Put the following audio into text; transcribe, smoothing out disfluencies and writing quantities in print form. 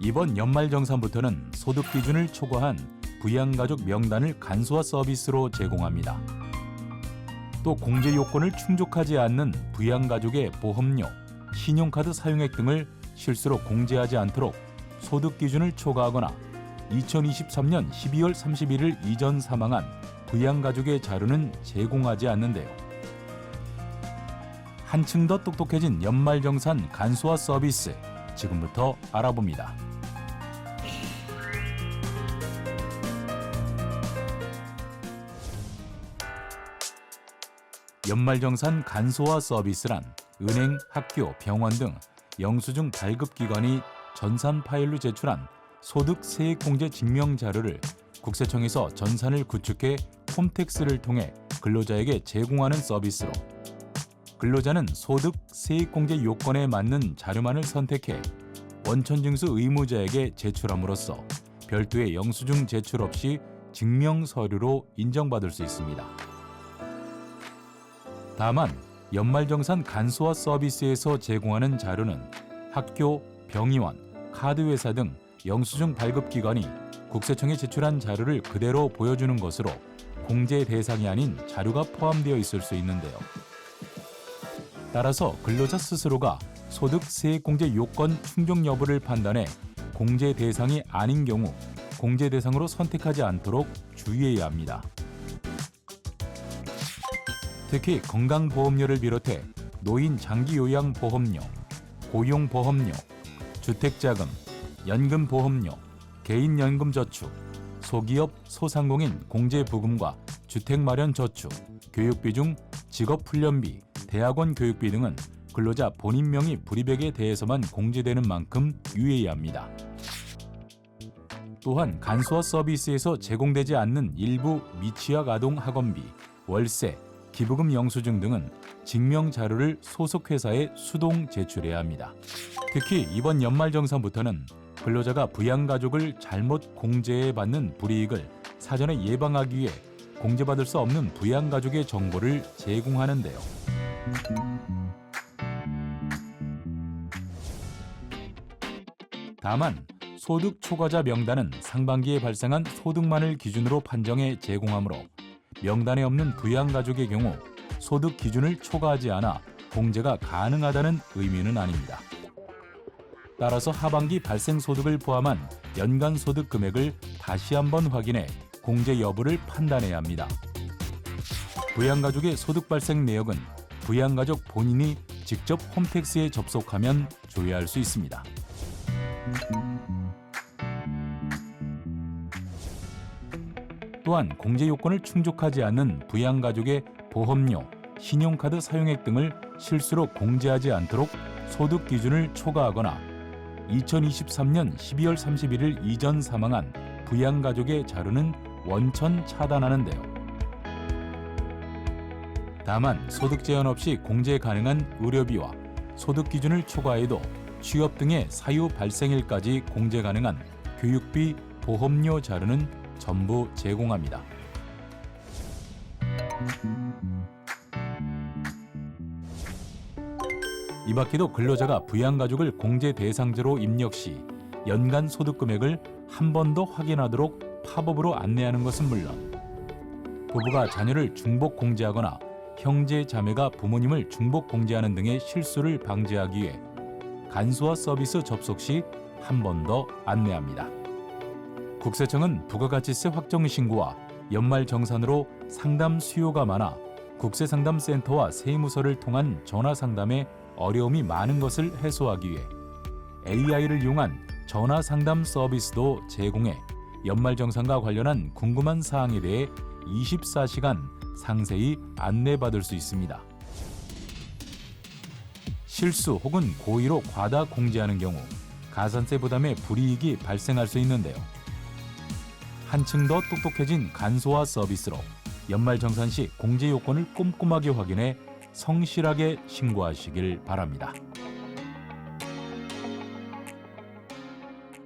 이번 연말정산부터는 소득 기준을 초과한 부양가족 명단을 간소화 서비스로 제공합니다. 또 공제 요건을 충족하지 않는 부양가족의 보험료, 신용카드 사용액 등을 실수로 공제하지 않도록 소득 기준을 초과하거나 2023년 12월 31일 이전 사망한 부양가족의 자료는 제공하지 않는데요. 한층 더 똑똑해진 연말정산 간소화 서비스, 지금부터 알아봅니다. 연말정산 간소화 서비스란 은행, 학교, 병원 등 영수증 발급기관이 전산 파일로 제출한 소득 세액공제 증명 자료를 국세청에서 전산을 구축해 홈택스를 통해 근로자에게 제공하는 서비스로, 근로자는 소득 세액공제 요건에 맞는 자료만을 선택해 원천징수 의무자에게 제출함으로써 별도의 영수증 제출 없이 증명 서류로 인정받을 수 있습니다. 다만 연말정산 간소화 서비스에서 제공하는 자료는 학교, 병의원, 카드회사 등 영수증 발급기관이 국세청에 제출한 자료를 그대로 보여주는 것으로 공제 대상이 아닌 자료가 포함되어 있을 수 있는데요. 따라서 근로자 스스로가 소득 세액공제 요건 충족 여부를 판단해 공제 대상이 아닌 경우 공제 대상으로 선택하지 않도록 주의해야 합니다. 특히 건강보험료를 비롯해 노인 장기요양보험료, 고용보험료, 주택자금, 연금보험료, 개인연금저축, 소기업 소상공인 공제부금과 주택마련저축, 교육비 중 직업훈련비, 대학원 교육비 등은 근로자 본인 명의 불이백에 대해서만 공제되는 만큼 유의해야 합니다. 또한 간소화 서비스에서 제공되지 않는 일부 미취학 아동 학원비, 월세, 기부금 영수증 등은 증명 자료를 소속 회사에 수동 제출해야 합니다. 특히 이번 연말정산부터는 근로자가 부양가족을 잘못 공제해 받는 불이익을 사전에 예방하기 위해 공제받을 수 없는 부양가족의 정보를 제공하는데요. 다만 소득 초과자 명단은 상반기에 발생한 소득만을 기준으로 판정해 제공하므로 명단에 없는 부양가족의 경우 소득 기준을 초과하지 않아 공제가 가능하다는 의미는 아닙니다. 따라서 하반기 발생 소득을 포함한 연간 소득 금액을 다시 한번 확인해 공제 여부를 판단해야 합니다. 부양가족의 소득 발생 내역은 부양가족 본인이 직접 홈택스에 접속하면 조회할 수 있습니다. 또한 공제 요건을 충족하지 않는 부양가족의 보험료, 신용카드 사용액 등을 실수로 공제하지 않도록 소득 기준을 초과하거나 2023년 12월 31일 이전 사망한 부양가족의 자료는 원천 차단하는데요. 다만 소득 제한 없이 공제 가능한 의료비와 소득 기준을 초과해도 취업 등의 사유 발생일까지 공제 가능한 교육비, 보험료 자료는 전부 제공합니다. 이 밖에도 근로자가 부양가족을 공제 대상자로 입력 시 연간 소득 금액을 한 번 더 확인하도록 팝업으로 안내하는 것은 물론, 부부가 자녀를 중복 공제하거나 형제, 자매가 부모님을 중복 공제하는 등의 실수를 방지하기 위해 간소화 서비스 접속 시 한 번 더 안내합니다. 국세청은 부가가치세 확정 신고와 연말정산으로 상담 수요가 많아 국세상담센터와 세무서를 통한 전화상담에 어려움이 많은 것을 해소하기 위해 AI를 이용한 전화상담 서비스도 제공해 연말정산과 관련한 궁금한 사항에 대해 24시간 상세히 안내받을 수 있습니다. 실수 혹은 고의로 과다 공제하는 경우 가산세 부담에 불이익이 발생할 수 있는데요. 한층 더 똑똑해진 간소화 서비스로 연말정산 시 공제 요건을 꼼꼼하게 확인해 성실하게 신고하시길 바랍니다.